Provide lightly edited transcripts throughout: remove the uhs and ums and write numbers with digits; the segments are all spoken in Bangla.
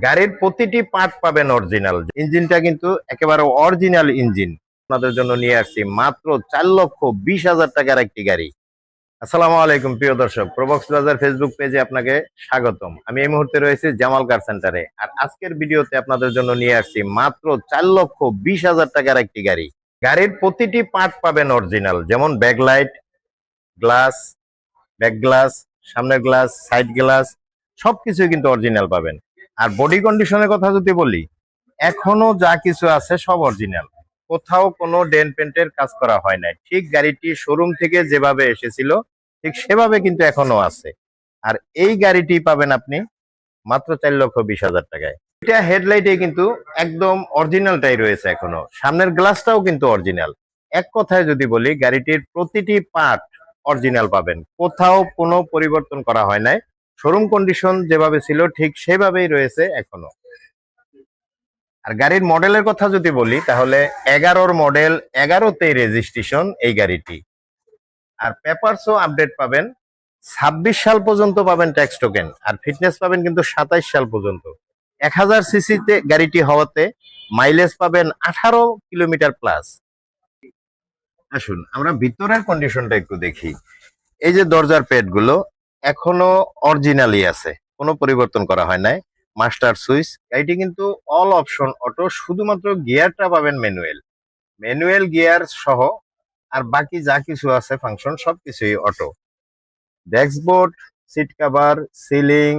গাড়ির প্রতিটি পার্ট পাবেন অরিজিনাল। ইঞ্জিনটা কিন্তু একেবারে অরিজিনাল ইঞ্জিন। আপনাদের জন্য নিয়ে আসছি মাত্র 4,20,000 টাকার একটি গাড়ি। আসসালামু আলাইকুম প্রিয় দর্শক, প্রবক্স বাজার ফেসবুক পেজে আপনাকে স্বাগতম। আমি এই মুহূর্তে রয়েছি জামাল কার সেন্টারে। আর আজকের ভিডিওতে আপনাদের জন্য নিয়ে আসছি মাত্র 4,20,000 টাকার একটি গাড়ি। গাড়ির প্রতিটি পার্ট পাবেন অরিজিনাল, যেমন ব্যাকলাইট, গ্লাস, ব্যাক গ্লাস, সামনের গ্লাস, সাইড গ্লাস, সবকিছুই কিন্তু অরিজিনাল পাবেন। আর বডি কন্ডিশনের কথা যদি বলি, এখনো যা কিছু আছে সব অরিজিনাল, কোথাও কোনো ডেন্ট পেন্টের কাজ করা হয় নাই। ঠিক গাড়িটি শোরুম থেকে যেভাবে এসেছিল ঠিক সেভাবে কিন্তু এখনো আছে। আর এই গাড়িটি পাবেন আপনি মাত্র 4,20,000 টাকায়। এটা হেডলাইটে কিন্তু একদম অরিজিনালটাই রয়েছে এখনো, সামনের গ্লাসটাও কিন্তু অরিজিনাল। এক কথায় যদি বলি, গাড়িটির প্রতিটি পার্ট অরিজিনাল পাবেন, কোথাও কোনো পরিবর্তন করা হয় নাই। শোরুম কন্ডিশন যেভাবে ছিল ঠিক সেভাবেই রয়েছে এখনো। আর গাড়ির মডেলের কথা যদি বলি, তাহলে 11-র মডেল, 11-তেই রেজিস্ট্রেশন এই গাড়িটি। আর পেপারসও আপডেট পাবেন, 26 সাল পর্যন্ত পাবেন ট্যাক্স টোকেন। আর ফিটনেস পাবেন কিন্তু 27 সাল পর্যন্ত। 1000 সিসিতে গাড়িটি হওয়াতে মাইলেজ পাবেন 18 কিলোমিটার প্লাস। আসুন আমরা ভিতরের কন্ডিশনটা একটু দেখি। এই যে দরজার প্যাড গুলো এখনো অরিজিনালি আছে, কোনো পরিবর্তন করা হয় নাই। মাস্টার সুইচ, গাড়িটি কিন্তু অল অপশন অটো, শুধুমাত্র গিয়ারটা পাবেন ম্যানুয়াল, ম্যানুয়াল গিয়ার সহ। আর বাকি যা কিছু আছে ফাংশন সবকিছুই auto. Dashboard, seat cover, ceiling,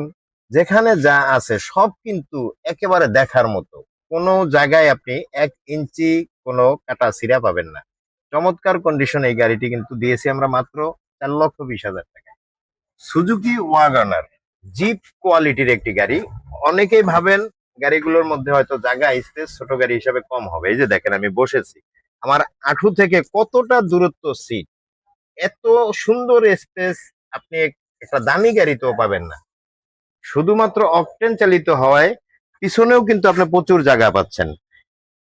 যেখানে যা আছে সব কিন্তু একেবারে দেখার মতো। কোনো জায়গায় আপনি 1 ইঞ্চি কোনো কাটা ছিঁড়া পাবেন না। চমৎকার কন্ডিশন এই গাড়িটি কিন্তু দিয়েছি আমরা মাত্র 4,20,000 টাকায়। সুজুকি ওয়াগনার জিপ কোয়ালিটির একটি গাড়ি। অনেকেই ভাবেন গাড়িগুলোর মধ্যে হয়তো জায়গা স্পেস ছোট গাড়ি হিসাবে কম হবে। এই যে দেখেন আমি বসেছি, আমার হাঁটু থেকে কতটা দূরত্ব সিট, এত সুন্দর স্পেস আপনি একটা দামি গাড়িতেও পাবেন না। শুধুমাত্র অকটেন চালিত হওয়ায় পিছনেও কিন্তু আপনি প্রচুর জায়গা পাচ্ছেন।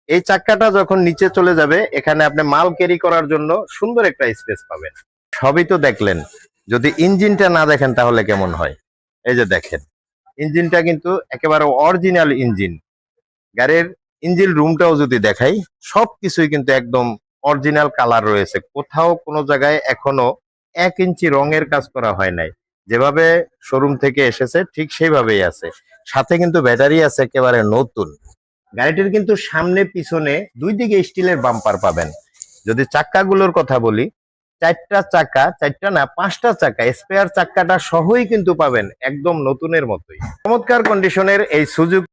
এই চাক্কাটা যখন নিচে চলে যাবে, এখানে আপনি মাল ক্যারি করার জন্য সুন্দর একটা স্পেস পাবেন। সবই তো দেখলেন, যদি ইঞ্জিনটা না দেখেন তাহলে কেমন হয়। এই যে দেখেন, ইঞ্জিনটা কিন্তু একেবারে অরিজিনাল ইঞ্জিন। গাড়ির ইঞ্জিন রুমটাও যদি দেখাই, সবকিছুই কিন্তু একদম অরিজিনাল কালার রয়েছে, কোথাও কোনো জায়গায় এখনো 1 ইঞ্চি রঙের কাজ করা হয় নাই। যেভাবে শোরুম থেকে এসেছে ঠিক সেইভাবেই আছে। সাথে কিন্তু ব্যাটারি আছে একেবারে নতুন। গাড়িটির কিন্তু সামনে পিছনে দুই দিকে স্টিলের বাম্পার পাবেন। যদি চাক্কাগুলোর কথা বলি, 4টা চাকা, 4টা না 5টা চাকা, স্পেয়ার চাক্কাটা সহই কিন্তু পাবেন একদম নতুনের মতোই। চমৎকার কন্ডিশনের এই সুজুকি